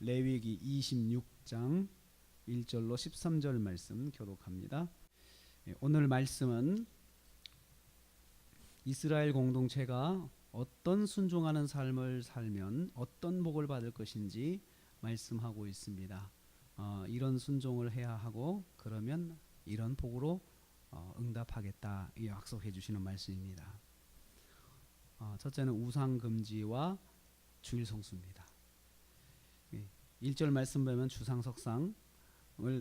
레위기 26장 1절로 13절 말씀 교독합니다. 오늘 말씀은 이스라엘 공동체가 어떤 순종하는 삶을 살면 어떤 복을 받을 것인지 말씀하고 있습니다. 이런 순종을 해야 하고 그러면 이런 복으로 응답하겠다 약속해 주시는 말씀입니다. 첫째는 우상 금지와 주일 성수입니다. 1절 말씀 보면 주상 석상을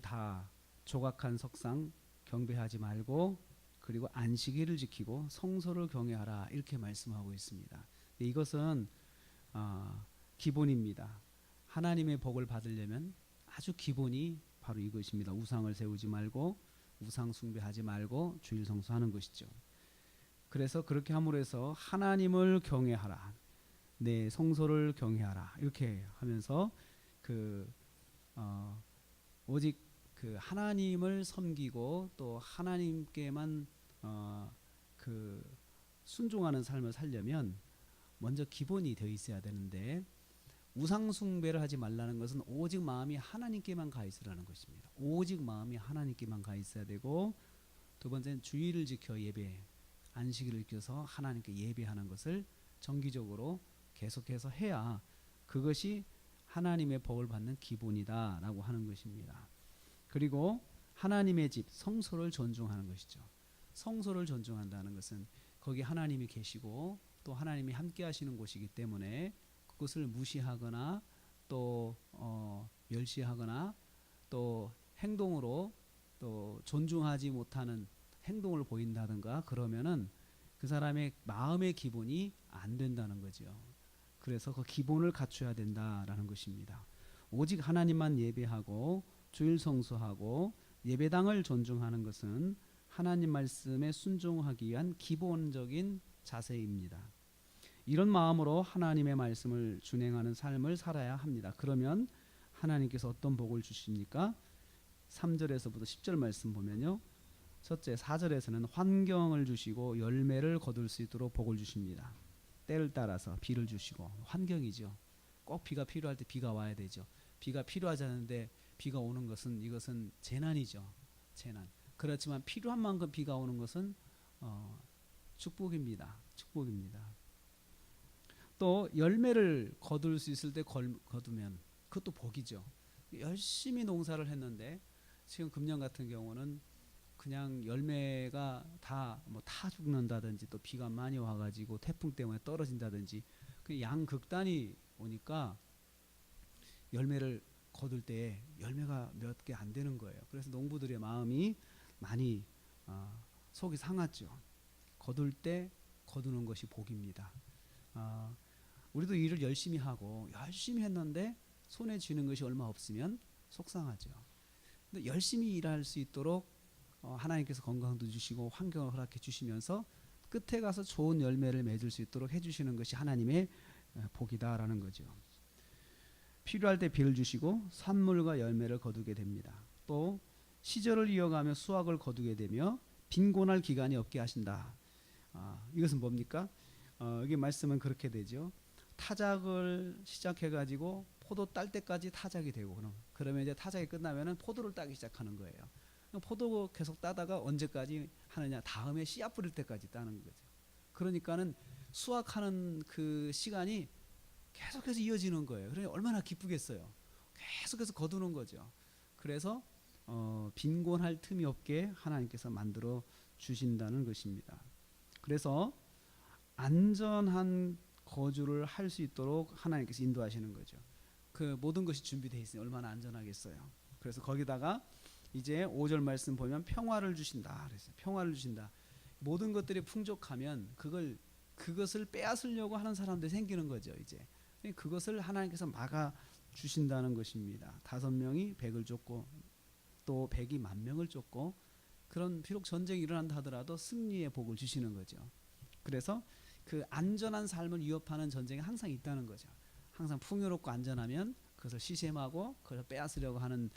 다 조각한 석상 경배하지 말고 그리고 안식일을 지키고 성소를 경외하라 이렇게 말씀하고 있습니다. 이것은 기본입니다. 하나님의 복을 받으려면 아주 기본이 바로 이것입니다. 우상을 세우지 말고 우상 숭배하지 말고 주일 성수하는 것이죠. 그래서 그렇게 함으로 해서 하나님을 경외하라, 내 성소를 경외하라 이렇게 하면서 오직 그 하나님을 섬기고 또 하나님께만 순종하는 삶을 살려면 먼저 기본이 되어 있어야 되는데, 우상 숭배를 하지 말라는 것은 오직 마음이 하나님께만 가 있으라는 것입니다. 오직 마음이 하나님께만 가 있어야 되고, 두 번째는 주일을 지켜 예배, 안식일을 지켜서 하나님께 예배하는 것을 정기적으로 계속해서 해야 그것이 하나님의 복을 받는 기본이다라고 하는 것입니다. 그리고 하나님의 집 성소를 존중하는 것이죠. 성소를 존중한다는 것은 거기 하나님이 계시고 또 하나님이 함께 하시는 곳이기 때문에 그것을 무시하거나 또 멸시하거나 또 행동으로 또 존중하지 못하는 행동을 보인다든가 그러면은 그 사람의 마음의 기본이 안 된다는 거죠. 그래서 그 기본을 갖춰야 된다라는 것입니다. 오직 하나님만 예배하고 주일 성수하고 예배당을 존중하는 것은 하나님 말씀에 순종하기 위한 기본적인 자세입니다. 이런 마음으로 하나님의 말씀을 준행하는 삶을 살아야 합니다. 그러면 하나님께서 어떤 복을 주십니까? 3절에서부터 10절 말씀 보면요, 첫째 4절에서는 환경을 주시고 열매를 거둘 수 있도록 복을 주십니다. 때를 따라서 비를 주시고, 환경이죠. 꼭 비가 필요할 때 비가 와야 되죠. 비가 필요하지 않은데 비가 오는 것은 이것은 재난이죠. 재난. 그렇지만 필요한 만큼 비가 오는 것은 축복입니다. 축복입니다. 또 열매를 거둘 수 있을 때 거두면 그것도 복이죠. 열심히 농사를 했는데 지금 금년 같은 경우는 그냥 열매가 다 죽는다든지 또 비가 많이 와가지고 태풍 때문에 떨어진다든지 그 양극단이 오니까 열매를 거둘 때 열매가 몇 개 안 되는 거예요. 그래서 농부들의 마음이 많이 속이 상하죠. 거둘 때 거두는 것이 복입니다. 우리도 일을 열심히 하고 열심히 했는데 손에 쥐는 것이 얼마 없으면 속상하죠. 근데 열심히 일할 수 있도록 하나님께서 건강도 주시고 환경을 허락해 주시면서 끝에 가서 좋은 열매를 맺을 수 있도록 해주시는 것이 하나님의 복이다라는 거죠. 필요할 때 비를 주시고 산물과 열매를 거두게 됩니다. 또 시절을 이어가며 수확을 거두게 되며 빈곤할 기간이 없게 하신다. 이것은 뭡니까? 여기 말씀은 그렇게 되죠. 타작을 시작해가지고 포도 딸 때까지 타작이 되고 그러면 이제 타작이 끝나면은 포도를 따기 시작하는 거예요. 포도 계속 따다가 언제까지 하느냐? 다음에 씨앗 뿌릴 때까지 따는 거죠. 그러니까는 수확하는 그 시간이 계속해서 이어지는 거예요. 그러니 얼마나 기쁘겠어요. 계속해서 거두는 거죠. 그래서 빈곤할 틈이 없게 하나님께서 만들어 주신다는 것입니다. 그래서 안전한 거주를 할 수 있도록 하나님께서 인도하시는 거죠. 그 모든 것이 준비되어 있으니 얼마나 안전하겠어요. 그래서 거기다가 이제 5절 말씀 보면 평화를 주신다 그랬어요. 평화를 주신다. 모든 것들이 풍족하면 그것을 빼앗으려고 하는 사람들이 생기는 거죠. 이제 그것을 하나님께서 막아 주신다는 것입니다. 5명이 100을 쫓고 또 100이 10,000명을 쫓고, 그런 비록 전쟁이 일어난다 하더라도 승리의 복을 주시는 거죠. 그래서 그 안전한 삶을 위협하는 전쟁이 항상 있다는 거죠. 항상 풍요롭고 안전하면 그것을 시샘하고 그것을 빼앗으려고 하는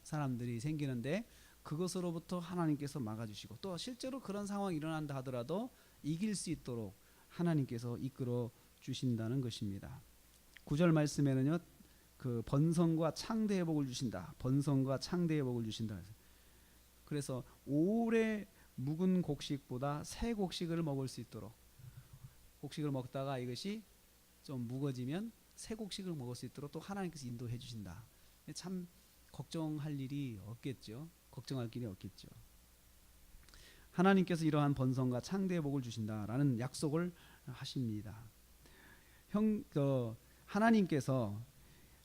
사람들이 생기는데, 그것으로부터 하나님께서 막아주시고 또 실제로 그런 상황이 일어난다 하더라도 이길 수 있도록 하나님께서 이끌어 주신다는 것입니다. 9절 말씀에는요, 그 번성과 창대의 복을 주신다. 번성과 창대의 복을 주신다. 그래서 오래 묵은 곡식보다 새 곡식을 먹을 수 있도록, 곡식을 먹다가 이것이 좀 묵어지면 새 곡식을 먹을 수 있도록 또 하나님께서 인도해 주신다. 참 걱정할 일이 없겠죠. 걱정할 길이 없겠죠. 하나님께서 이러한 번성과 창대의 복을 주신다라는 약속을 하십니다. 하나님께서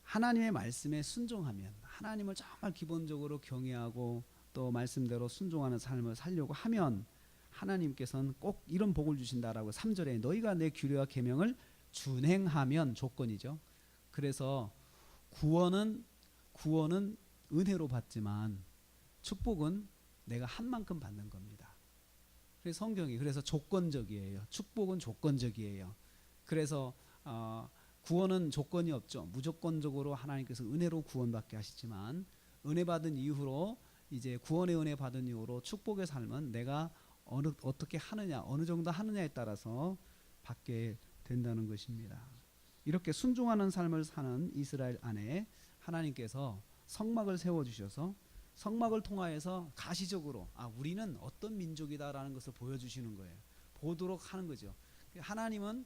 하나님의 말씀에 순종하면, 하나님을 정말 기본적으로 경외하고 또 말씀대로 순종하는 삶을 살려고 하면 하나님께서는 꼭 이런 복을 주신다라고 3절에 너희가 내 규례와 계명을 준행하면 조건이죠. 그래서 구원은 은혜로 받지만 축복은 내가 한 만큼 받는 겁니다. 그래서 성경이 그래서 조건적이에요. 축복은 조건적이에요. 그래서 구원은 조건이 없죠. 무조건적으로 하나님께서 은혜로 구원받게 하시지만 은혜 받은 이후로 이제 구원의 은혜 받은 이후로 축복의 삶은 내가 어떻게 하느냐, 어느 정도 하느냐에 따라서 받게 된다는 것입니다. 이렇게 순종하는 삶을 사는 이스라엘 안에 하나님께서 성막을 세워주셔서 성막을 통하여서 가시적으로 우리는 어떤 민족이다라는 것을 보여주시는 거예요. 보도록 하는 거죠. 하나님은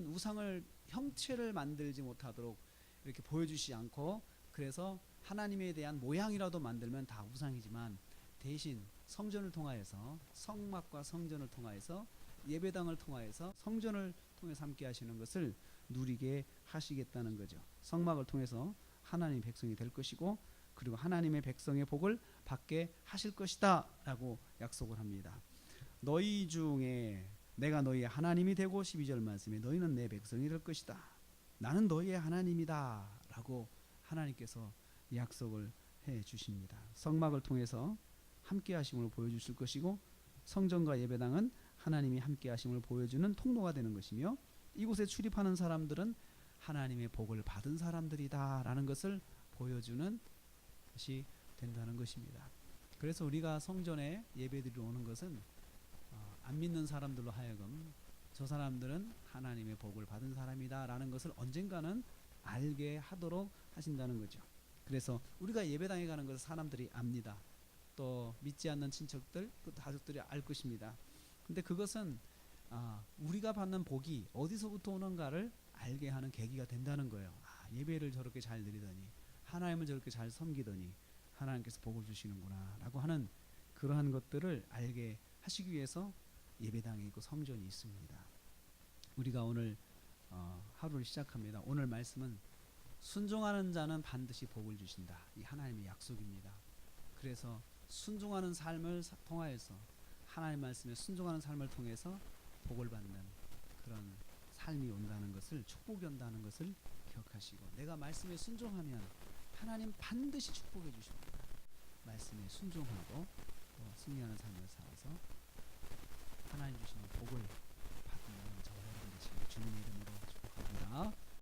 우상을 형체를 만들지 못하도록 이렇게 보여주시지 않고, 그래서 하나님에 대한 모양이라도 만들면 다 우상이지만 대신 성전을 통하여서, 성막과 성전을 통하여서, 예배당을 통하여서, 성전을 통해서 함께 하시는 것을 누리게 하시겠다는 거죠. 성막을 통해서 하나님의 백성이 될 것이고, 그리고 하나님의 백성의 복을 받게 하실 것이다 라고 약속을 합니다. 너희 중에 내가 너희의 하나님이 되고, 12절 말씀에 너희는 내 백성이 될 것이다. 나는 너희의 하나님이다 라고 하나님께서 약속을 해 주십니다. 성막을 통해서 함께 하심을 보여주실 것이고, 성전과 예배당은 하나님이 함께 하심을 보여주는 통로가 되는 것이며, 이곳에 출입하는 사람들은 하나님의 복을 받은 사람들이다 라는 것을 보여주는 것이 된다는 것입니다. 그래서 우리가 성전에 예배드리러 오는 것은 안 믿는 사람들로 하여금 저 사람들은 하나님의 복을 받은 사람이다 라는 것을 언젠가는 알게 하도록 하신다는 거죠. 그래서 우리가 예배당에 가는 것을 사람들이 압니다. 또 믿지 않는 친척들, 또 가족들이 알 것입니다. 근데 그것은 우리가 받는 복이 어디서부터 오는가를 알게 하는 계기가 된다는 거예요. 예배를 저렇게 잘 드리더니, 하나님을 저렇게 잘 섬기더니 하나님께서 복을 주시는구나 라고 하는 그러한 것들을 알게 하시기 위해서 예배당이 있고 성전이 있습니다. 우리가 오늘 하루를 시작합니다. 오늘 말씀은 순종하는 자는 반드시 복을 주신다. 이 하나님의 약속입니다. 그래서 순종하는 삶을 통하여서, 하나님 말씀에 순종하는 삶을 통해서 복을 받는 그런 삶이 온다는 것을, 축복이 온다는 것을 기억하시고, 내가 말씀에 순종하면 하나님 반드시 축복해 주십니다. 말씀에 순종하고 또 승리하는 삶을 살아서 하나님 주시는 복을 받는 저와 여러분 되시길 주님의 이름으로 축복합니다.